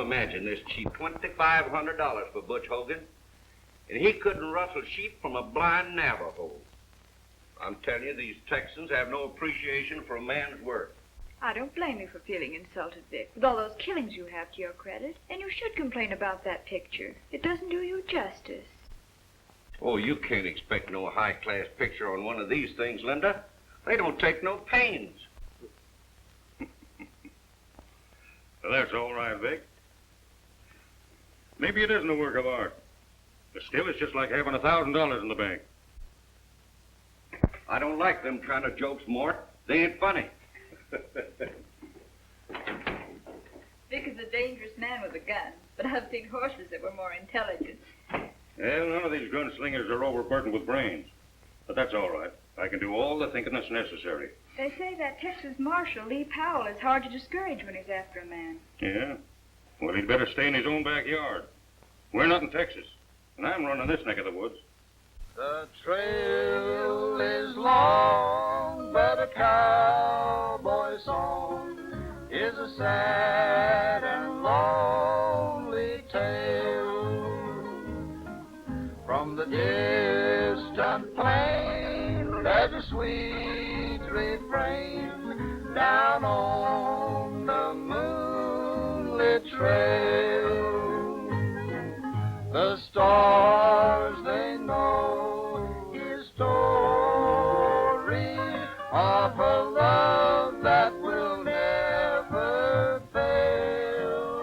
imagine this cheap $2,500 for Butch Hogan, and he couldn't rustle sheep from a blind Navajo. I'm telling you, these Texans have no appreciation for a man's work. I don't blame you for feeling insulted, Vic, with all those killings you have to your credit. And you should complain about that picture. It doesn't do you justice. Oh, you can't expect no high-class picture on one of these things, Linda. They don't take no pains. Well, that's all right, Vic. Maybe it isn't a work of art. But still, it's just like having $1,000 in the bank. I don't like them kind of jokes, Mort. They ain't funny. Vic is a dangerous man with a gun, but I've seen horses that were more intelligent. Well, none of these gunslingers are overburdened with brains. But that's all right. I can do all the thinking that's necessary. They say that Texas Marshal, Lee Powell, is hard to discourage when he's after a man. Yeah? Well, he'd better stay in his own backyard. We're not in Texas, and I'm running this neck of the woods. The trail is long, but a cowboy song is a sad and lonely tale. From the distant plain, there's a sweet refrain down on the moonlit trail. The stars, they know his story of a love that will never fail.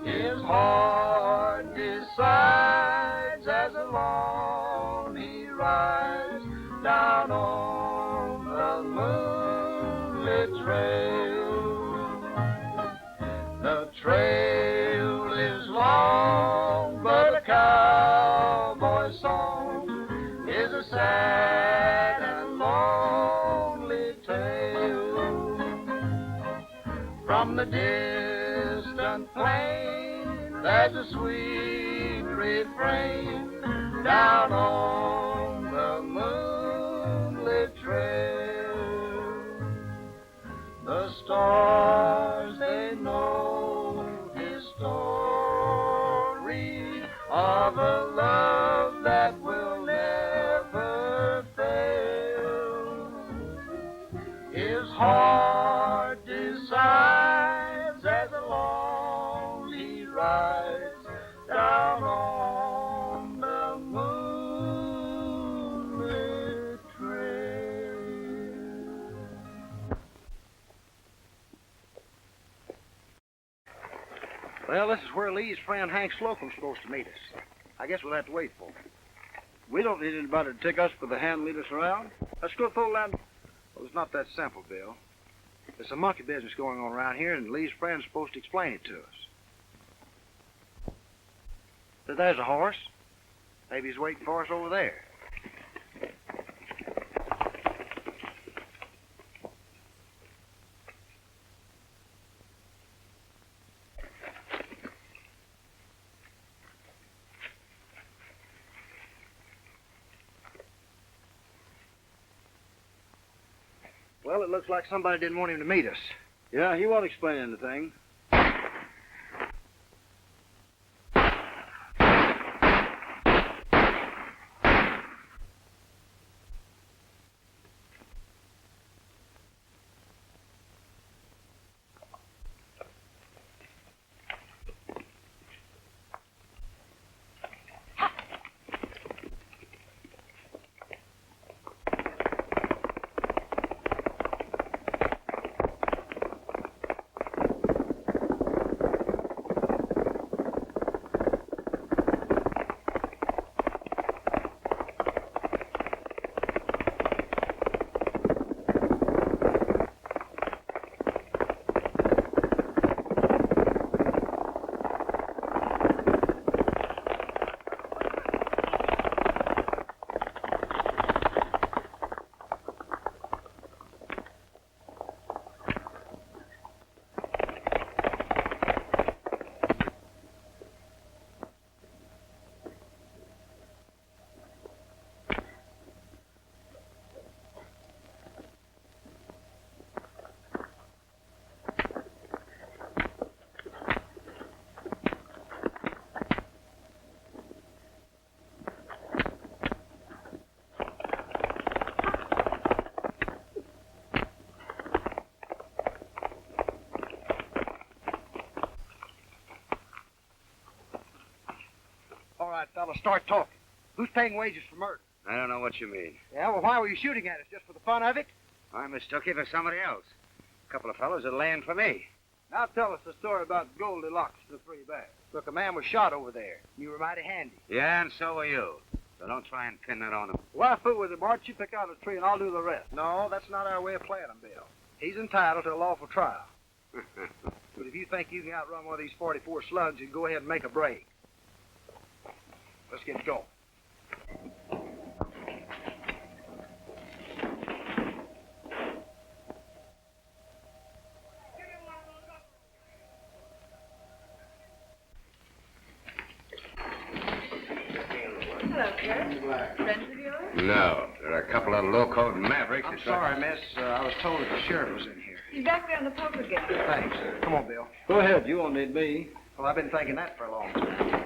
His heart decides as alone he rides down on the moonlit trail. The trail is long, but a cowboy song is a sad and lonely tale. From the distant plain, there's a sweet refrain down on the moonlit trail. The stars, they know his story of a love that will never fail. His heart decides as alone he rides down on the moonlit trail. Well, this is where Lee's friend Hank Slocum's supposed to meet us. I guess we'll have to wait for him. We don't need anybody to take us by the hand and lead us around. Let's go full land. Well, it's not that simple, Bill. There's some monkey business going on around here, and Lee's friend's supposed to explain it to us. But there's a horse. Maybe he's waiting for us over there. Well, it looks like somebody didn't want him to meet us. Yeah, he won't explain anything. right, fella, start talking. Who's paying wages for murder? I don't know what you mean. Yeah, well, why were you shooting at us? Just for the fun of it? I mistook you for somebody else. A couple of fellows that laying for me. Now tell us the story about Goldilocks and the three bears. Look, a man was shot over there. You were mighty handy. Yeah, and so are you. So don't try and pin that on him. Well, I fool with him, Bart. You pick out a tree and I'll do the rest. No, that's not our way of playing him, Bill. He's entitled to a lawful trial. But if you think you can outrun one of these 44 slugs, you go ahead and make a break. Let's get going. Hello, Sheriff. Friends of yours? No, there are a couple of low-code mavericks. I'm sorry, miss. I was told that the sheriff was in here. He's back there on the poker game. Thanks. Come on, Bill. Go ahead. You won't need me. Well, I've been thinking that for a long time.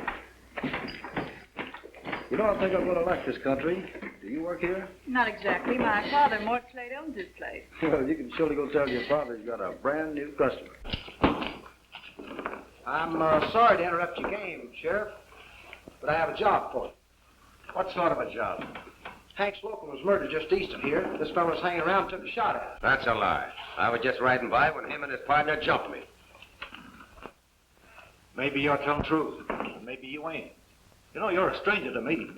You know, I think I'm going to like this country. Do you work here? Not exactly. My father, Mort Slade, owns this place. Well, you can surely go tell your father he's got a brand new customer. I'm sorry to interrupt your game, Sheriff, but I have a job for you. What sort of a job? Hank Slocum was murdered just east of here. This fellow was hanging around and took a shot at him. That's a lie. I was just riding by when him and his partner jumped me. Maybe you're telling the truth. Maybe you ain't. You know, you're a stranger to me.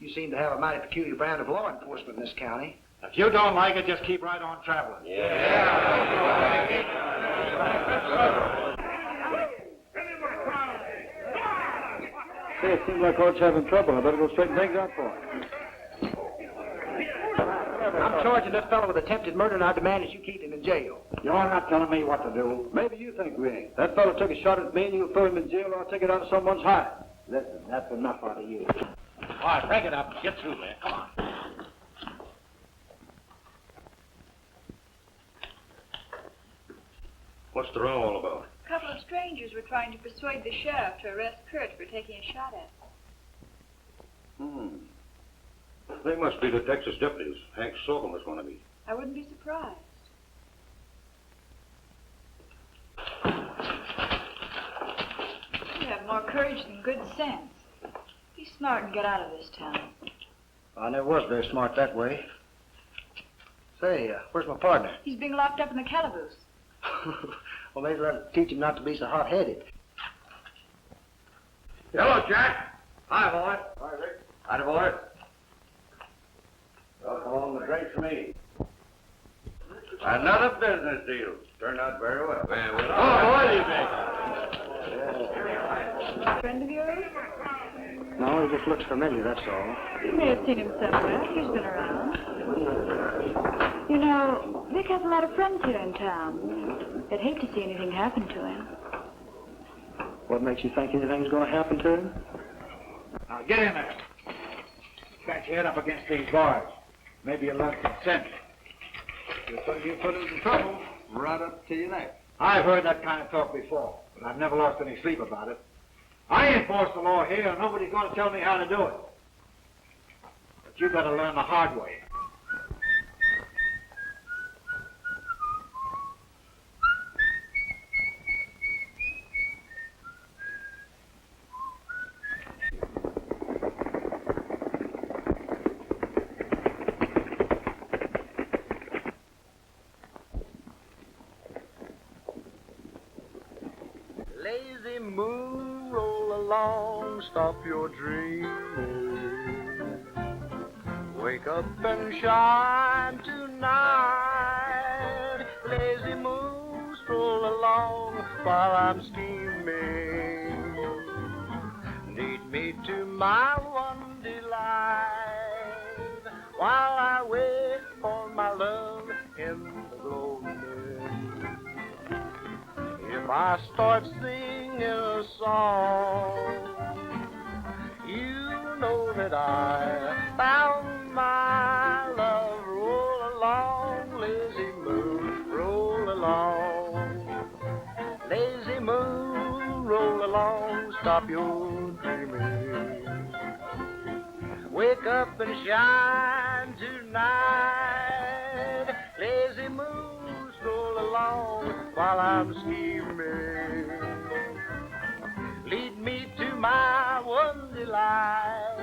You seem to have a mighty peculiar brand of law enforcement in this county. If you don't like it, just keep right on traveling. Hey, it seems like Court's having trouble. I better go straighten things out for him. I'm charging this fellow with attempted murder, and I demand that you keep him in jail. You're not telling me what to do. Maybe you think we ain't. That fellow took a shot at me and you throw him in jail or I'll take it out of someone's hide. Listen, that's enough out of you. All right, break it up. Get through there. Come on. What's the row all about? A couple of strangers were trying to persuade the sheriff to arrest Kurt for taking a shot at him. They must be the Texas deputies Hank Slocum was going to be. I wouldn't be surprised. You have more courage than good sense. Be smart and get out of this town. I never was very smart that way. Say, where's my partner? He's being locked up in the calaboose. Well, maybe that'll teach him not to be so hot-headed. Hello, Jack. Hi, boy. Hi, Rick. Hi, boy. Well, come on, the drink for me. Another business deal. Turned out very well. A friend of yours? No, he just looks familiar, that's all. You may have seen him somewhere. He's been around. You know, Vic has a lot of friends here in town. They'd hate to see anything happen to him. What makes you think anything's going to happen to him? Now, get in there. Got your head up against these bars. Maybe you'll learn consent. You put into trouble, right up to your neck. I've heard that kind of talk before, but I've never lost any sleep about it. I enforce the law here, and nobody's going to tell me how to do it. But you better learn the hard way. Lazy moon, roll along, stop your dreaming. Wake up and shine tonight. Lazy moon, stroll along while I'm scheming. Lead me to my one delight while I wait for my love in the gloaming. If I start singing a song, you know that I found my love. Roll along, lazy moon, roll along. Lazy moon, roll along, stop your dreaming. Wake up and shine tonight. Lazy moon, stroll along while I'm scheming. Lead me to my one delight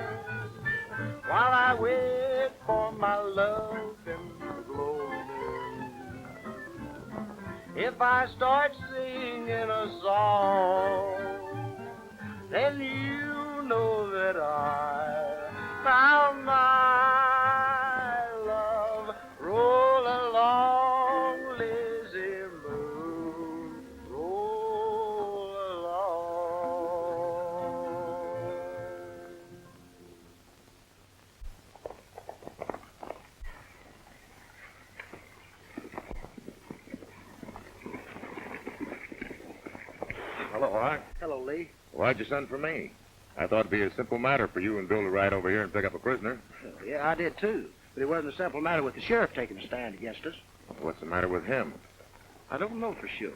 while I wait for my love in the gloaming. If I start singing a song, then you know that I found my love. Roll along, lazy moon, roll along. Hello, Art. Hello, Lee. Why'd you send for me? I thought it'd be a simple matter for you and Bill to ride over here and pick up a prisoner. Yeah, I did too. But it wasn't a simple matter with the sheriff taking a stand against us. What's the matter with him? I don't know for sure.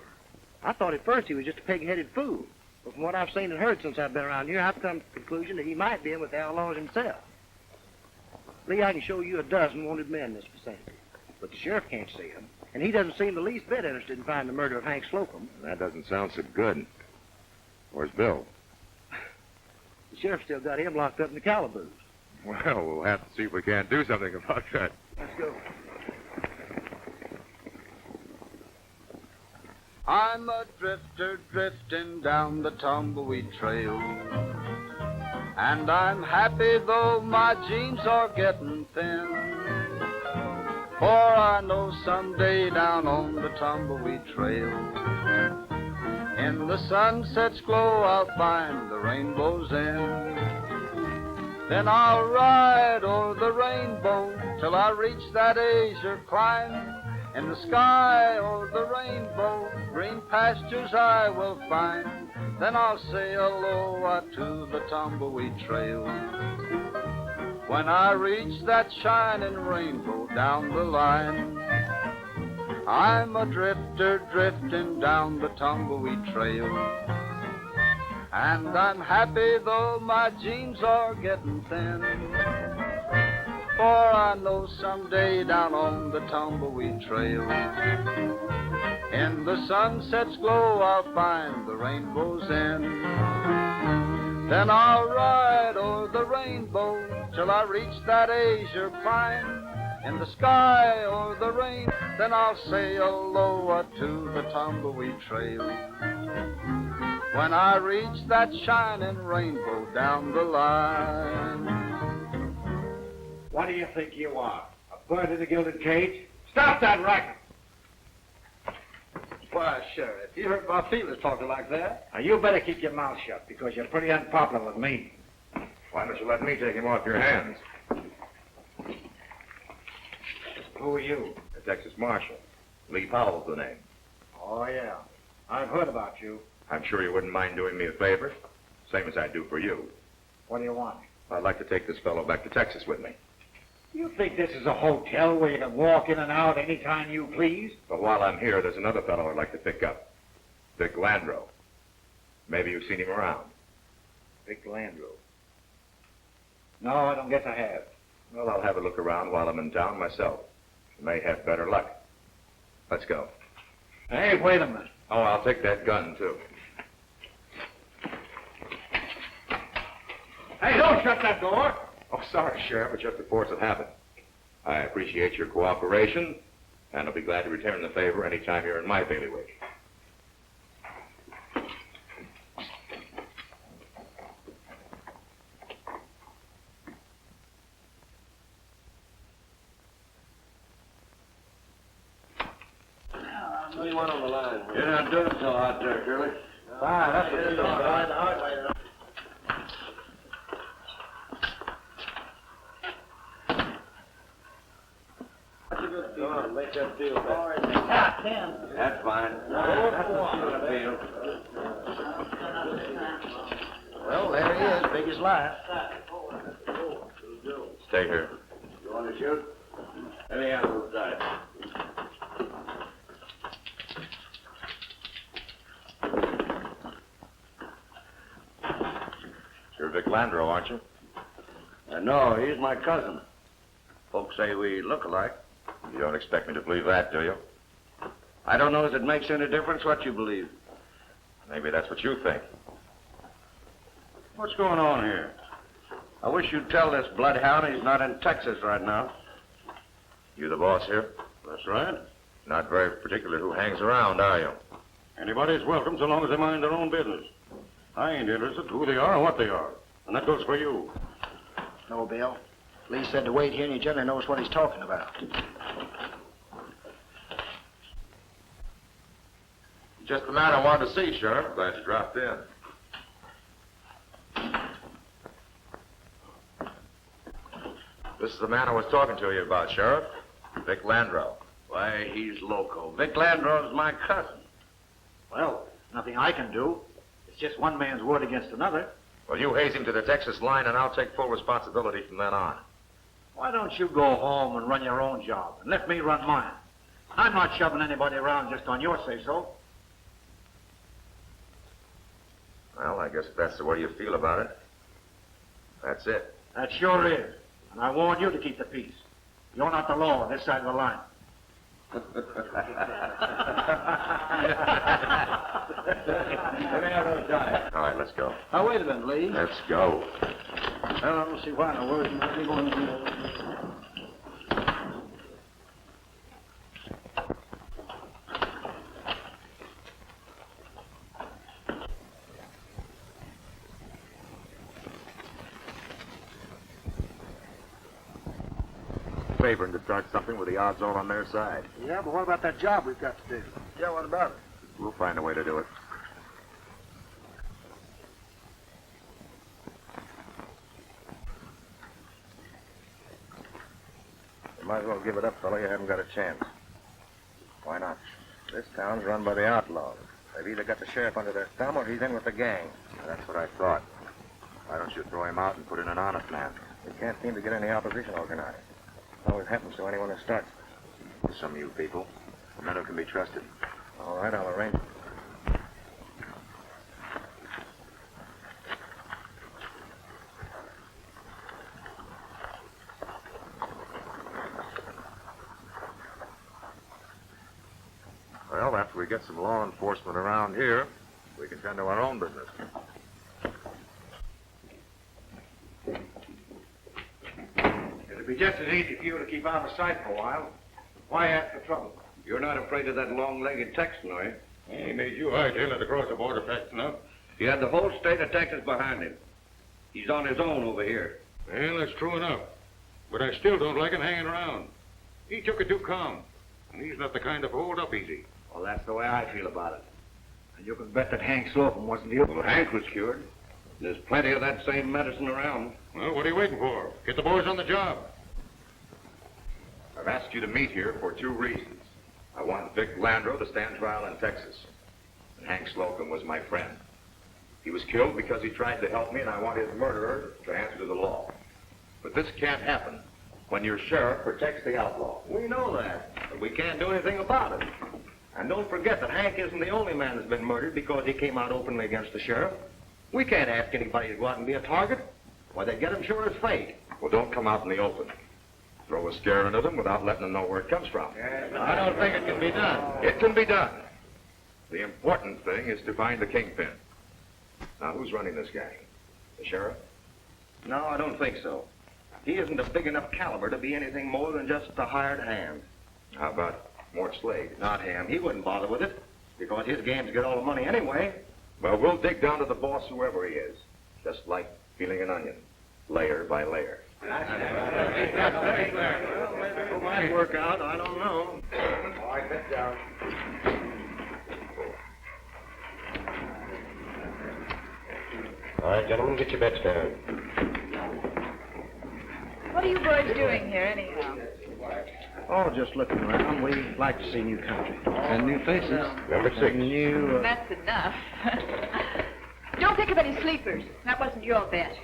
I thought at first he was just a pig-headed fool. But from what I've seen and heard since I've been around here, I've come to the conclusion that he might be in with the outlaws himself. Lee, I can show you a dozen wanted men in this vicinity. But the sheriff can't see them. And he doesn't seem the least bit interested in finding the murder of Hank Slocum. That doesn't sound so good. Where's Bill? The sheriff still got him locked up in the calaboose. Well, we'll have to see if we can't do something about that. Let's go. I'm a drifter drifting down the tumbleweed trail, and I'm happy though my jeans are getting thin, for I know someday down on the tumbleweed trail, in the sunset's glow I'll find the rainbow's end. Then I'll ride o'er the rainbow till I reach that azure clime. In the sky o'er the rainbow, green pastures I will find. Then I'll say aloha to the tumbleweed trail. When I reach that shining rainbow down the line, I'm a drifter drifting down the tumbleweed trail. And I'm happy though my jeans are getting thin, for I know someday down on the tumbleweed trail, in the sunset's glow I'll find the rainbow's end. Then I'll ride o'er the rainbow till I reach that azure clime. In the sky o'er the rain, then I'll say aloha to the tumbleweed trail. When I reach that shining rainbow down the line. What do you think you are? A bird in a gilded cage? Stop that racket! Why, Sheriff, you hurt my feelings talking like that. Now, you better keep your mouth shut, because you're pretty unpopular with me. Why don't you let me take him off your hands? Who are you? The Texas Marshal. Lee Powell's the name. Oh, yeah. I've heard about you. I'm sure you wouldn't mind doing me a favor, same as I do for you. What do you want? I'd like to take this fellow back to Texas with me. You think this is a hotel where you can walk in and out any time you please? But while I'm here, there's another fellow I'd like to pick up. Vic Landreau. Maybe you've seen him around. Vic Landreau. No, I don't guess I have. Well, I'll have a look around while I'm in town myself. May have better luck. Let's go. Hey, wait a minute. Oh, I'll take that gun, too. Hey, don't shut that door. Oh, sorry, Sheriff, but just the force of habit. I appreciate your cooperation, and I'll be glad to return the favor any time you're in my bailiwick. What do you want on the line? You're not doing so hot there, Curly. Fine, that's what you're doing. Go on, make that feel better. That's fine. Well, there he is, big as life. Stay here. You want to shoot? Let me have those dice. You're Vic Landreau, aren't you? No, he's my cousin. Folks say we look alike. You don't expect me to believe that, do you? I don't know if it makes any difference what you believe. Maybe that's what you think. What's going on here? I wish you'd tell this bloodhound he's not in Texas right now. You the boss here? That's right. Not very particular who hangs around, are you? Anybody's welcome so long as they mind their own business. I ain't interested who they are or what they are. And that goes for you. No, Bill. Lee said to wait here, and he generally knows what he's talking about. Just the man I wanted to see, Sheriff. Glad you dropped in. This is the man I was talking to you about, Sheriff. Vic Landreau. Why, he's loco. Vic Landreau's my cousin. Well, nothing I can do. It's just one man's word against another. Well, you haze him to the Texas line, and I'll take full responsibility from then on. Why don't you go home and run your own job and let me run mine? I'm not shoving anybody around just on your say-so. Well, I guess if that's the way you feel about it, that's it. That sure is. And I warn you to keep the peace. You're not the law on this side of the line. All right, let's go. Now, wait a minute, Lee. Let's go. Well, I don't see why in the world you might be going to... Favoring to start something with the odds all on their side. Yeah, but what about that job we've got to do? Yeah, what about it? We'll find a way to do it. You might as well give it up, fella. You haven't got a chance. Why not? This town's run by the outlaws. They've either got the sheriff under their thumb or he's in with the gang. That's what I thought. Why don't you throw him out and put in an honest man? We can't seem to get any opposition organized. Always happens to anyone who starts. Some of you people. Men who can be trusted. All right, I'll arrange it. Well, after we get some law enforcement around here, we can tend to our own business. It'd be just as easy for you to keep out of sight for a while. Why ask for trouble? You're not afraid of that long-legged Texan, are you? He made you hightail it across the border fast enough. He had the whole state of Texas behind him. He's on his own over here. Well, that's true enough. But I still don't like him hanging around. He took it too calm. And he's not the kind to hold up easy. Well, that's the way I feel about it. And you can bet that Hank Slocum wasn't here. Well, Hank was cured. There's plenty of that same medicine around. Well, what are you waiting for? Get the boys on the job. I've asked you to meet here for two reasons. I want Vic Landreau to stand trial in Texas. And Hank Slocum was my friend. He was killed because he tried to help me, and I want his murderer to answer to the law. But this can't happen when your sheriff protects the outlaw. We know that, but we can't do anything about it. And don't forget that Hank isn't the only man that's been murdered because he came out openly against the sheriff. We can't ask anybody to go out and be a target. Why, they get him sure as fate. Well, don't come out in the open. Throw a scare into them without letting them know where it comes from. I don't think it can be done. It can be done. The important thing is to find the kingpin. Now, who's running this gang? The sheriff? No, I don't think so. He isn't a big enough caliber to be anything more than just a hired hand. How about Mort Slade? Not him. He wouldn't bother with it, because his game's to get all the money anyway. Well, we'll dig down to the boss, whoever he is. Just like peeling an onion, layer by layer. Well, maybe it might work out. I don't know. All right, sit down. All right, gentlemen, get your bets down. What are you boys doing here, anyhow? Oh, just looking around. We like to see new country. And new faces. Number 6. New, That's enough. Don't pick up any sleepers. That wasn't your bet.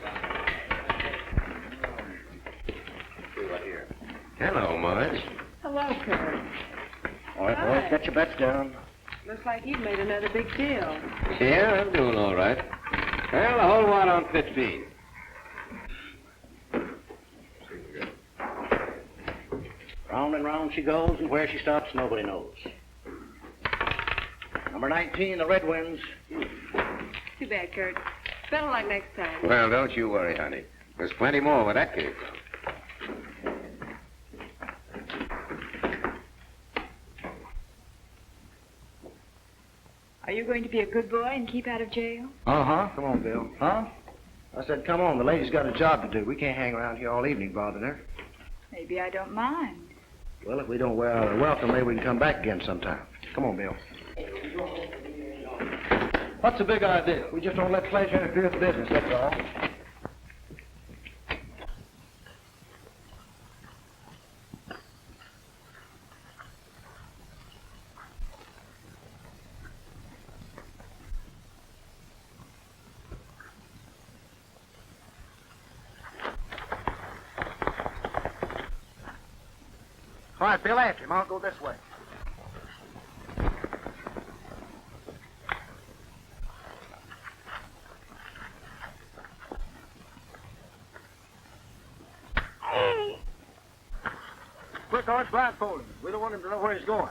Hello, Marge. Hello, Kurt. All right, boys, get your bets down. Looks like you've made another big deal. Yeah, I'm doing all right. Well, a whole lot on 15. Round and round she goes, and where she stops, nobody knows. Number 19, the Red Winds. Too bad, Kurt. Better like next time. Well, don't you worry, honey. There's plenty more where that came from. Are you going to be a good boy and keep out of jail? Uh-huh. Come on, Bill. Huh? I said, come on. The lady's got a job to do. We can't hang around here all evening bothering her. Maybe I don't mind. Well, if we don't wear out our welcome, maybe we can come back again sometime. Come on, Bill. What's the big idea? We just don't let pleasure interfere with business, that's all. All right, Bill, after him. I'll go this way. Quick, Art, blindfold him. We don't want him to know where he's going.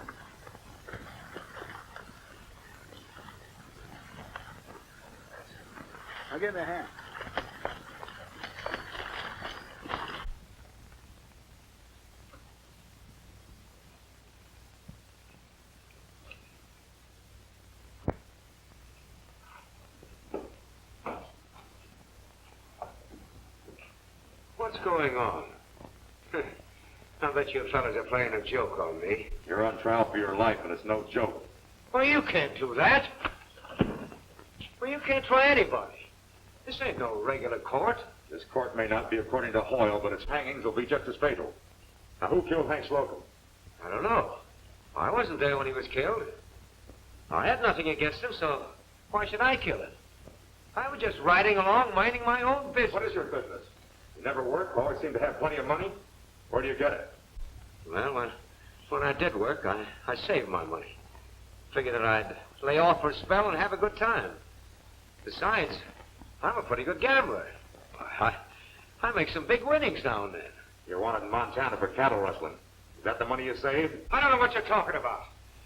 Now give me a hand. What's going on? I bet you fellas are playing a joke on me. You're on trial for your life, and it's no joke. Well, you can't do that. Well, you can't try anybody. This ain't no regular court. This court may not be according to Hoyle, but its hangings will be just as fatal. Now, who killed Hank Slocum? I don't know. I wasn't there when he was killed. I had nothing against him, so why should I kill him? I was just riding along, minding my own business. What is your business? You never work, always seem to have plenty of money. Where do you get it? Well, when I did work, I saved my money. Figured that I'd lay off for a spell and have a good time. Besides, I'm a pretty good gambler. I make some big winnings now and then. You're wanted in Montana for cattle rustling. Is that the money you saved? I don't know what you're talking about.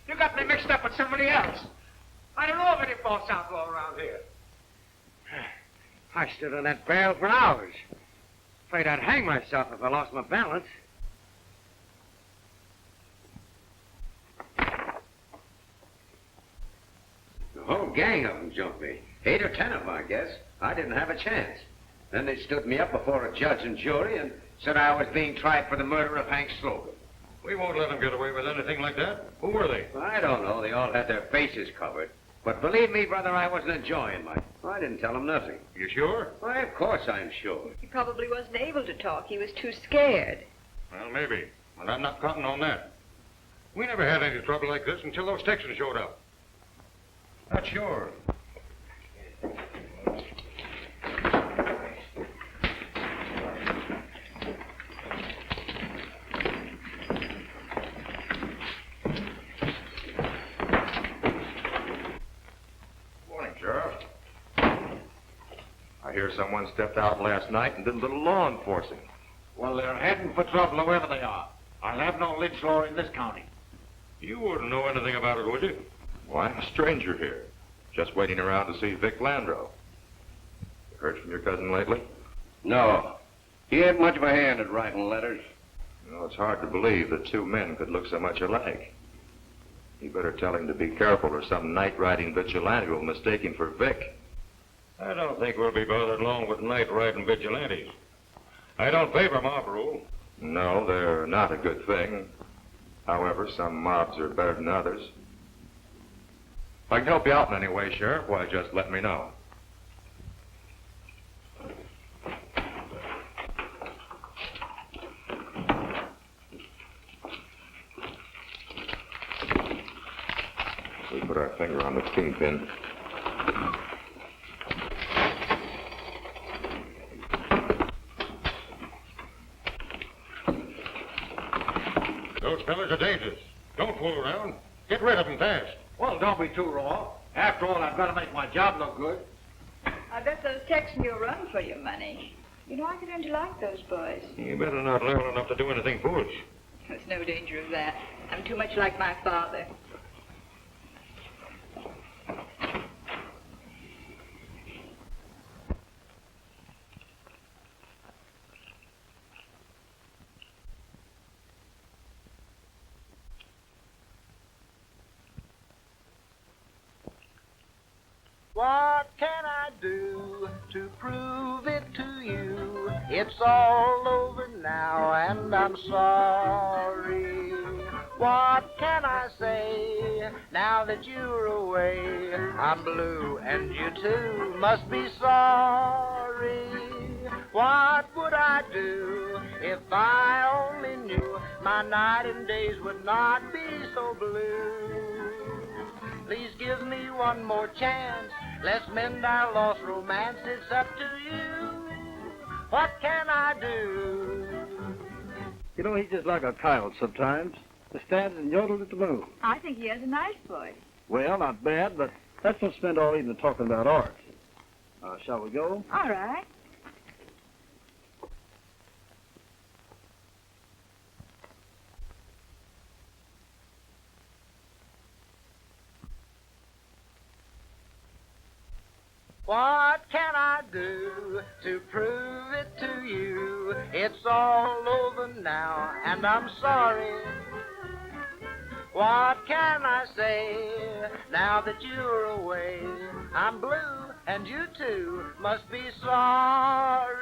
You got me mixed up with somebody else. I don't know of any false outlaw around here. I stood on that barrel for hours. Afraid I'd hang myself if I lost my balance. The whole gang of them jumped me. 8 or 10 of them, I guess. I didn't have a chance. Then they stood me up before a judge and jury and said I was being tried for the murder of Hank Slocum. We won't let them get away with anything like that. Who were they? I don't know. They all had their faces covered. But believe me, brother, I wasn't enjoying my... I didn't tell them nothing. You sure? Why, of course I'm sure. He probably wasn't able to talk. He was too scared. Well, maybe. But I'm not counting on that. We never had any trouble like this until those Texans showed up. Not sure. Morning, Sheriff. I hear someone stepped out last night and did a little law enforcing. Well, they're heading for trouble wherever they are. I'll have no lynch law in this county. You wouldn't know anything about it, would you? Well, I'm a stranger here. Just waiting around to see Vic Landro. You heard from your cousin lately? No. He ain't much of a hand at writing letters. You know, it's hard to believe that two men could look so much alike. You better tell him to be careful or some night-riding vigilante will mistake him for Vic. I don't think we'll be bothered long with night-riding vigilantes. I don't favor mob rule. No, they're not a good thing. However, some mobs are better than others. If I can help you out in any way, Sheriff, why, just let me know. We put our finger on the kingpin. Those fellas are dangerous. Don't fool around. Get rid of them fast. Well, don't be too raw. After all, I've got to make my job look good. I bet those Texans will run for your money. You know, I could learn to like those boys. You better not learn enough to do anything foolish. There's no danger of that. I'm too much like my father. to prove it to you. It's all over now and I'm sorry. What can I say now that you're away? I'm blue and you too must be sorry. What would I do if I only knew my night and days would not be so blue? Please give me one more chance. Let's mend our lost romance. It's up to you. What can I do? You know, he's just like a coyote sometimes. Just stands and yodels at the moon. I think he has a nice voice. Well, not bad, but let's not spend all evening talking about art. Shall we go? All right. What can I do to prove it to you? It's all over now, and I'm sorry. What can I say now that you're away? I'm blue, and you too must be sorry.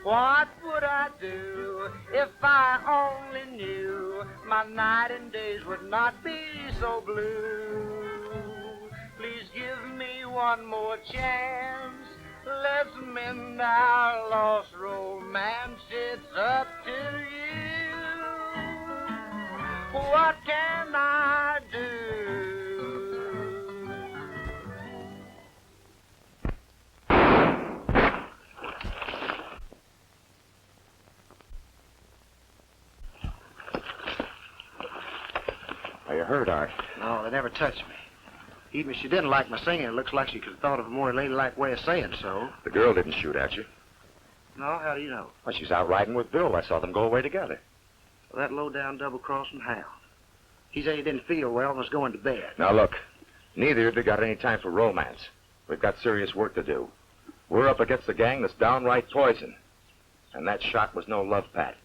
What would I do if I only knew my night and days would not be so blue? Please give me one more chance. Let's mend our lost romance. It's up to you. What can I do? Are you hurt, Art? No, they never touched me. Even if she didn't like my singing, it looks like she could have thought of a more ladylike way of saying so. The girl didn't shoot at you. No, how do you know? Well, she's out riding with Bill. I saw them go away together. Well, that low-down double-crossing hound. He said he didn't feel well and was going to bed. Now, look, neither of you got any time for romance. We've got serious work to do. We're up against a gang that's downright poison. And that shot was no love pat.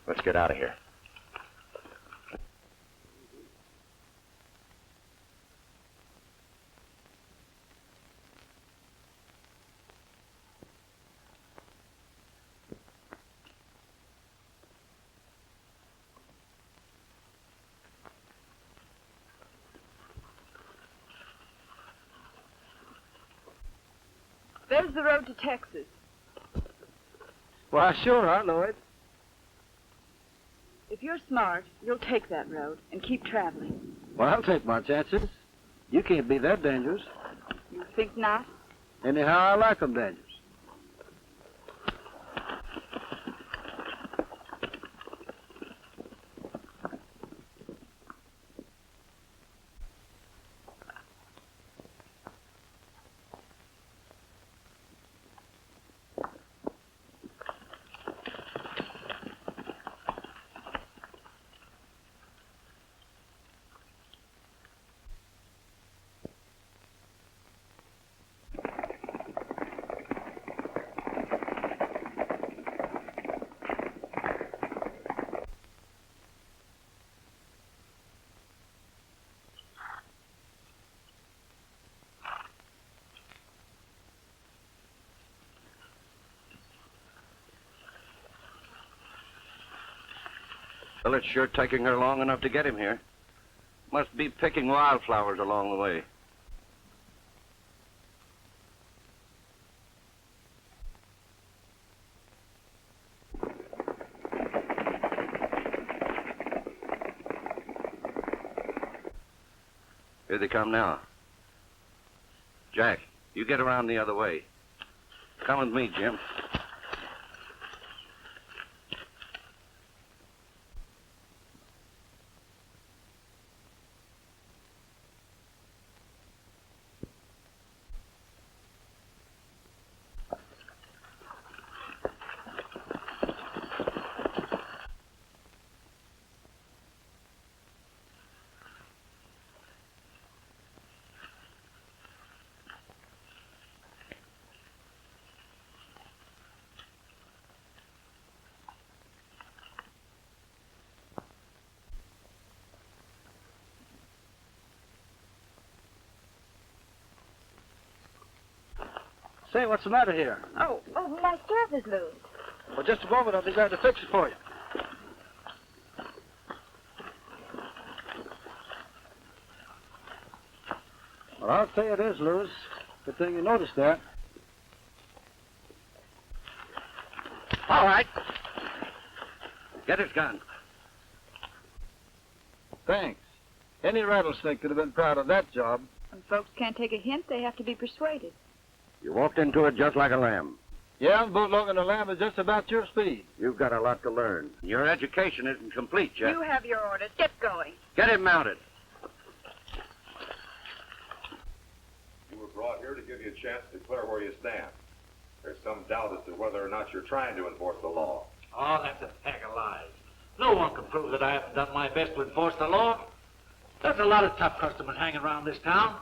Let's get out of here. There's the road to Texas. Why, sure, I know it. If you're smart, you'll take that road and keep traveling. Well, I'll take my chances. You can't be that dangerous. You think not? Anyhow, I like 'em dangerous. Well, it's sure taking her long enough to get him here. Must be picking wildflowers along the way. Here they come now. Jack, you get around the other way. Come with me, Jim. Say, what's the matter here? Oh, my scarf is loose. Well, just a moment. I'll be glad to fix it for you. Well, I'll say it is loose. Good thing you noticed that. All right. Get his gun. Thanks. Any rattlesnake could have been proud of that job. When folks can't take a hint, they have to be persuaded. You walked into it just like a lamb. Yeah, bootlogging a lamb is just about your speed. You've got a lot to learn. Your education isn't complete yet. You have your orders. Get going. Get him mounted. You were brought here to give you a chance to declare where you stand. There's some doubt as to whether or not you're trying to enforce the law. Oh, that's a pack of lies. No one can prove that I haven't done my best to enforce the law. There's a lot of tough customers hanging around this town.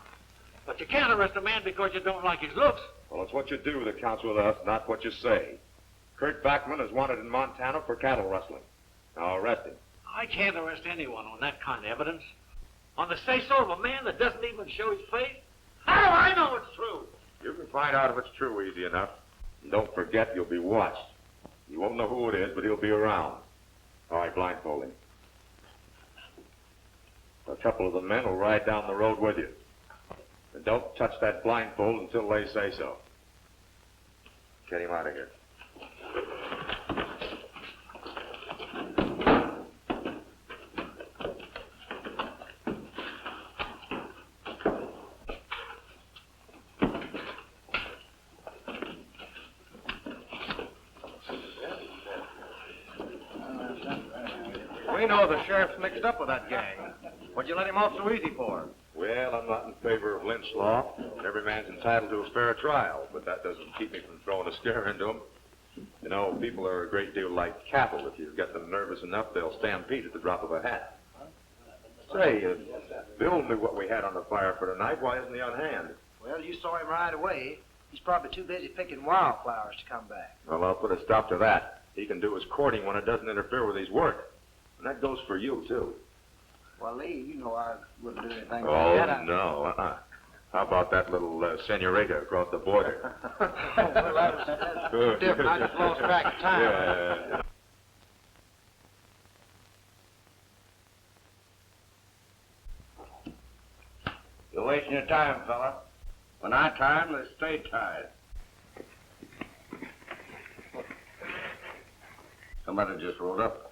But you can't arrest a man because you don't like his looks. Well, it's what you do that counts with us, not what you say. Kurt Bachman is wanted in Montana for cattle rustling. Now arrest him. I can't arrest anyone on that kind of evidence. On the say-so of a man that doesn't even show his face? How do I know it's true? You can find out if it's true easy enough. And don't forget, you'll be watched. You won't know who it is, but he'll be around. All right, blindfold him. A couple of the men will ride down the road with you. And don't touch that blindfold until they say so. Get him out of here. We know the sheriff's mixed up with that gang. What'd you let him off so easy for? Well, I'm not in favor of lynch law. Every man's entitled to a fair trial, but that doesn't keep me from throwing a scare into them. You know, people are a great deal like cattle. If you get them nervous enough, they'll stampede at the drop of a hat. Say, Bill knew what we had on the fire for tonight. Why isn't he on hand? Well, you saw him right away. He's probably too busy picking wildflowers to come back. Well, I'll put a stop to that. He can do his courting when it doesn't interfere with his work. And that goes for you, too. Well, Lee, you know I wouldn't do anything Oh, like that. no. How about that little senorita across the border? Well, that was different. I just lost track of time. Yeah. You're wasting your time, fella. When I tie 'em, they stay tied. Somebody just rode up.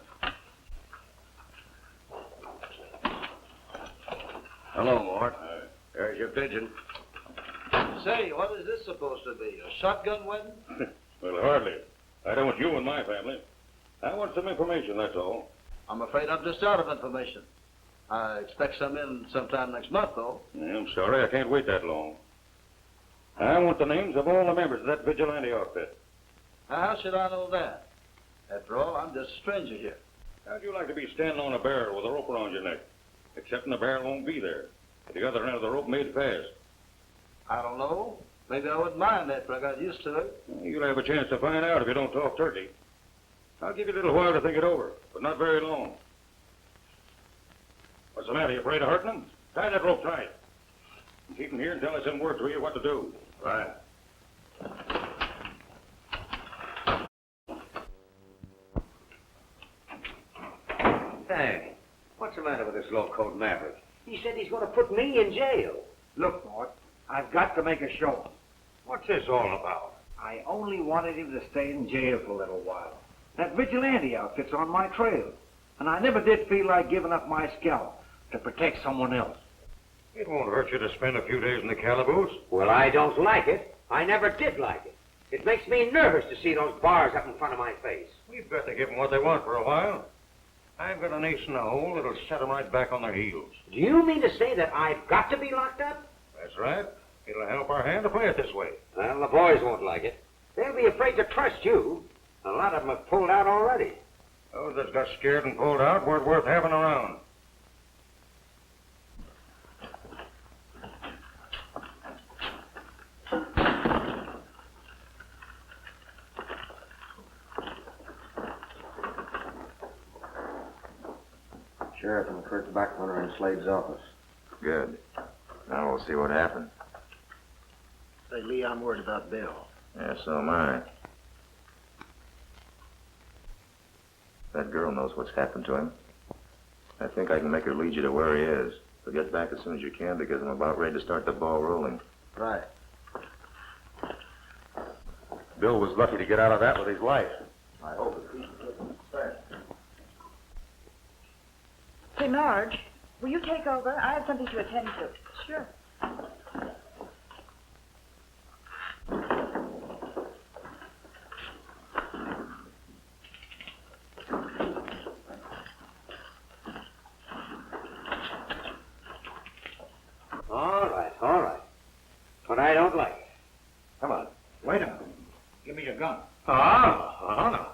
Hello, Mort. There's your pigeon. Say, what is this supposed to be? A shotgun wedding? Well, hardly. I don't want you in my family. I want some information, that's all. I'm afraid I'm just out of information. I expect some in sometime next month, though. Yeah, I'm sorry, I can't wait that long. I want the names of all the members of that vigilante outfit. Now, how should I know that? After all, I'm just a stranger here. How'd you like to be standing on a barrel with a rope around your neck? Excepting the barrel won't be there. The other end of the rope made fast. I don't know. Maybe I wouldn't mind that, but I got used to it. You'll have a chance to find out if you don't talk turkey. I'll give you a little while to think it over, but not very long. What's the matter? You afraid of hurting them? Tie that rope tight. Keep him here until I send word to you what to do. Right. Hey, what's the matter with this low-code maverick? He said he's going to put me in jail. Look, Mort, I've got to make a show. What's this all about? I only wanted him to stay in jail for a little while. That vigilante outfit's on my trail, and I never did feel like giving up my scalp to protect someone else. It won't hurt you to spend a few days in the calaboose. Well, I don't like it. I never did like it. It makes me nervous to see those bars up in front of my face. We've got to give them what they want for a while. I've got an ace in the hole that'll set them right back on their heels. Do you mean to say that I've got to be locked up? That's right. It'll help our hand to play it this way. Well, the boys won't like it. They'll be afraid to trust you. A lot of them have pulled out already. Those that got scared and pulled out weren't worth having around. Sheriff and Kurt Bachman are in Slade's office. Good. Now we'll see what happens. Say, Lee, I'm worried about Bill. Yeah, so am I. That girl knows what's happened to him. I think I can make her lead you to where he is. So get back as soon as you can because I'm about ready to start the ball rolling. Right. Bill was lucky to get out of that with his life. I hope it. Say, Marge, will you take over? I have something to attend to. Sure. All right. But I don't like it. Come on. Wait a minute. Give me your gun. Oh, no.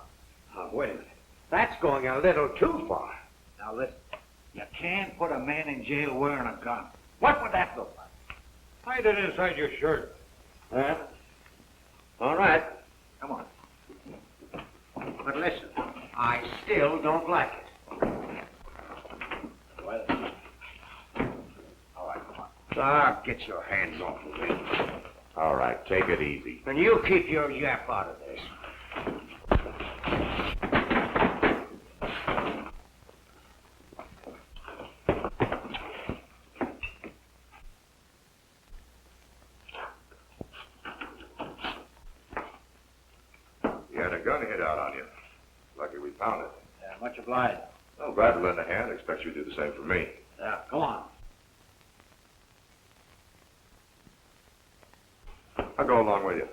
Oh, wait a minute. That's going a little too far. Now listen. You can't put a man in jail wearing a gun. What would that look like? Hide it inside your shirt. Huh? All right. Come on. But listen, I still don't like it. Well, all right, come on. Ah, get your hands off of me. All right, take it easy. And you keep your yap out of this. You had a gun hit out on you. Lucky we found it. Yeah, much obliged. Well, glad to lend a hand. Expect you to do the same for me. Yeah, go on. I'll go along with you.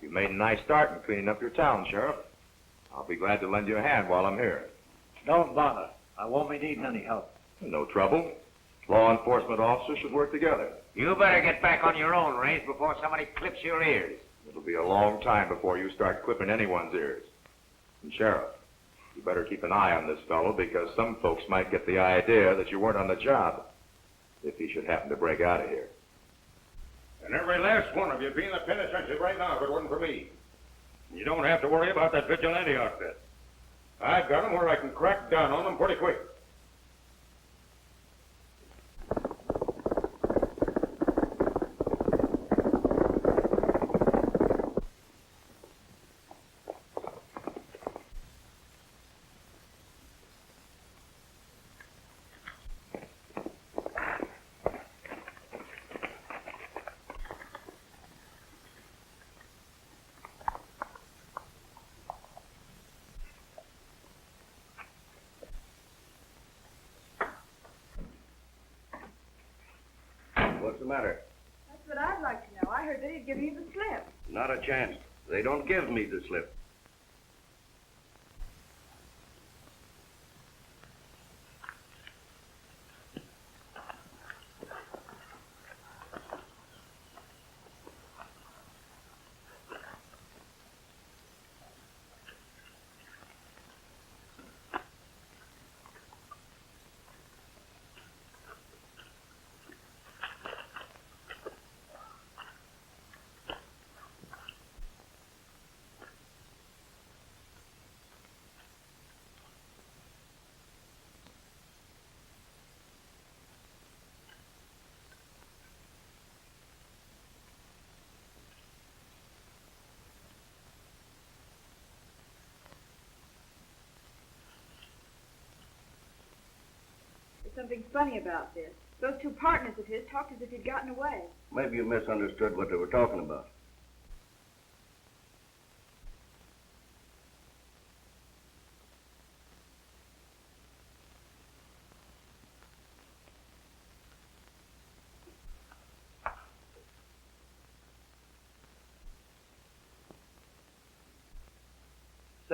You made a nice start in cleaning up your town, Sheriff. I'll be glad to lend you a hand while I'm here. Don't bother. I won't be needing any help. No trouble. Law enforcement officers should work together. You better get back on your own range before somebody clips your ears. It'll be a long time before you start clipping anyone's ears. And Sheriff, you better keep an eye on this fellow because some folks might get the idea that you weren't on the job if he should happen to break out of here. And every last one of you be in the penitentiary right now if it wasn't for me. You don't have to worry about that vigilante outfit. I've got them where I can crack down on them pretty quick. What's the matter? That's what I'd like to know. I heard that he'd give you the slip. Not a chance. They don't give me the slip. There's something funny about this. Those two partners of his talked as if he'd gotten away. Maybe you misunderstood what they were talking about.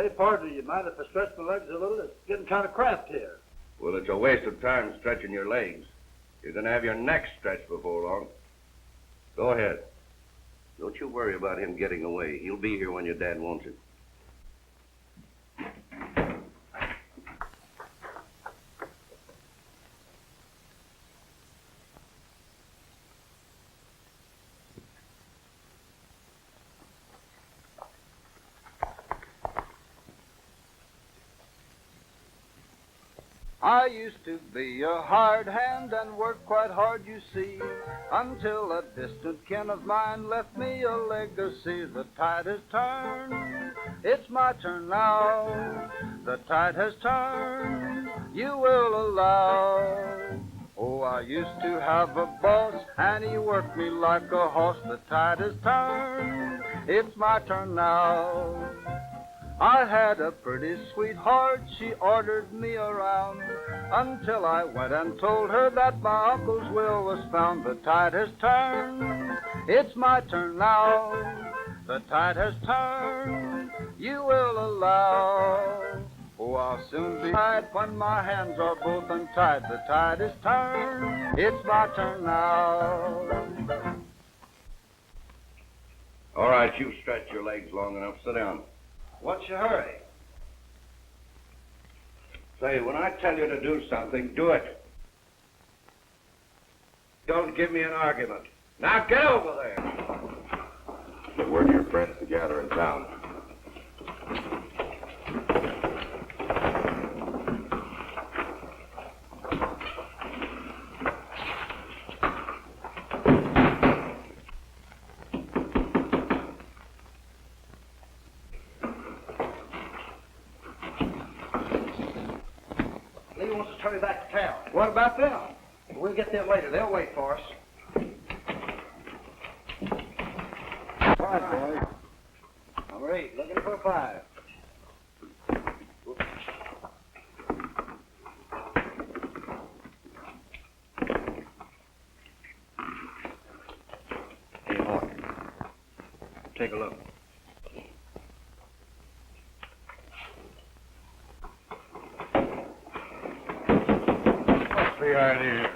Say, partner, you mind if I stretch my legs a little? It's getting kind of cramped here. Well, it's a waste of time stretching your legs. You're going to have your neck stretched before long. Go ahead. Don't you worry about him getting away. He'll be here when your dad wants him. I used to be a hard hand and work quite hard, you see, until a distant kin of mine left me a legacy. The tide has turned, it's my turn now. The tide has turned, you will allow. Oh, I used to have a boss and he worked me like a horse. The tide has turned, it's my turn now. I had a pretty sweetheart, she ordered me around, until I went and told her that my uncle's will was found. The tide has turned, it's my turn now. The tide has turned, you will allow. Oh, I'll soon be tied when my hands are both untied. The tide has turned, it's my turn now. All right, you've stretched your legs long enough. Sit down. What's your hurry? Say, when I tell you to do something, do it. Don't give me an argument. Now get over there. Get word to your friends to gather in town. Turn back to town. What about them? We'll get them later. They'll wait for us. All right, boys. Number 8, looking for 5. Hey, Hawk. Take a look. The idea.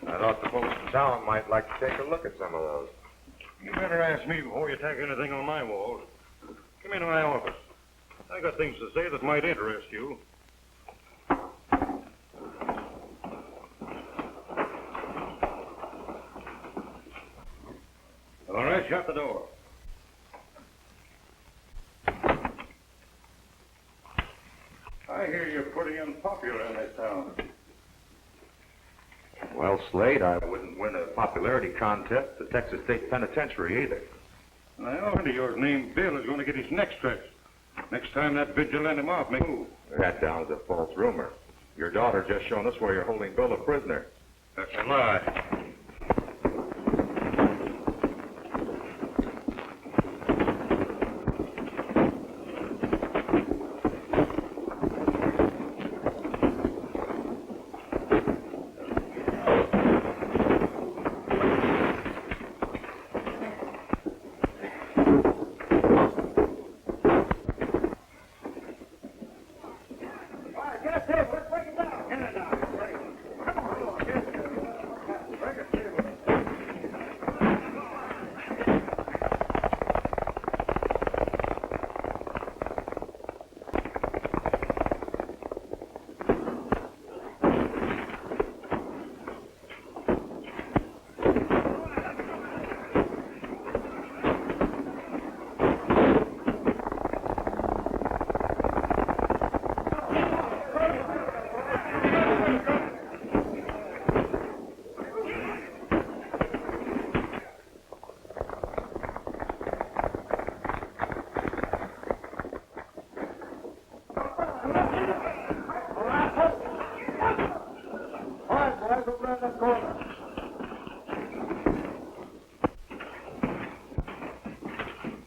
I thought the folks in town might like to take a look at some of those. You better ask me before you tack anything on my walls. Come into my office. I got things to say that might interest you. All right, shut the door. I hear you're pretty unpopular in this town. Well, Slade, I wouldn't win a popularity contest at the Texas State Penitentiary either. Now, a friend of yours named Bill is going to get his neck stretched. Next time that vigilante mob may move. That down is a false rumor. Your daughter just shown us where you're holding Bill a prisoner. That's a lie.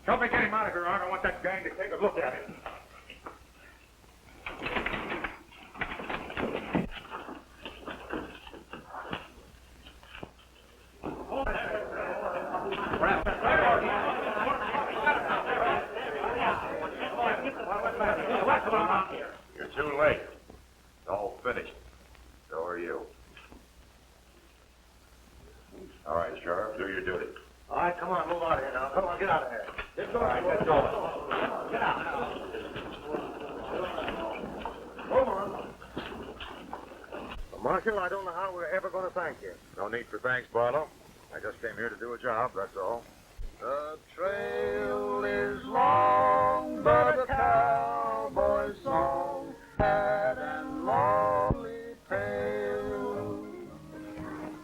Help me get him out of here, Art. I want that gang to take a look at him. All right, Sheriff, do your duty. All right, come on, move out of here now. Come on, get out of here. Get going. All right, get going. Get out. Come on. Marshal, I don't know how we're ever going to thank you. No need for thanks, Barlow. I just came here to do a job, that's all. The trail is long, but a cowboy's song, sad and lonely tale.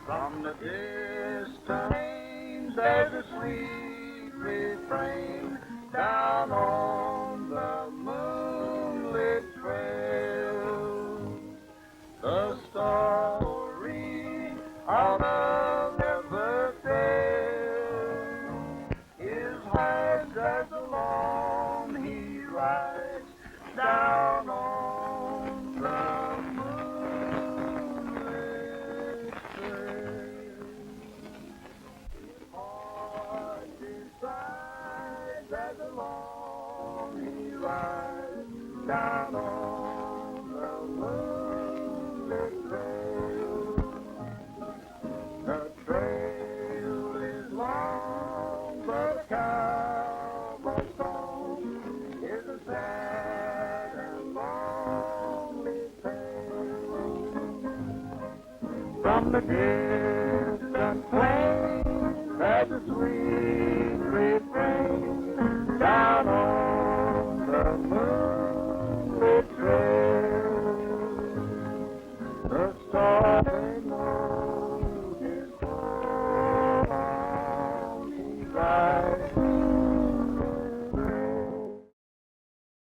From the distant plains there's a sweet refrain down on the moonlit trail. The story of a never fails. His heart as alone he rides down on the moonlit trail. His heart decides as alone he rides down on the moonlit trail. The trail is long, but a cowboy's song is a sad and lonely tale. From the distant plains, there's a sweet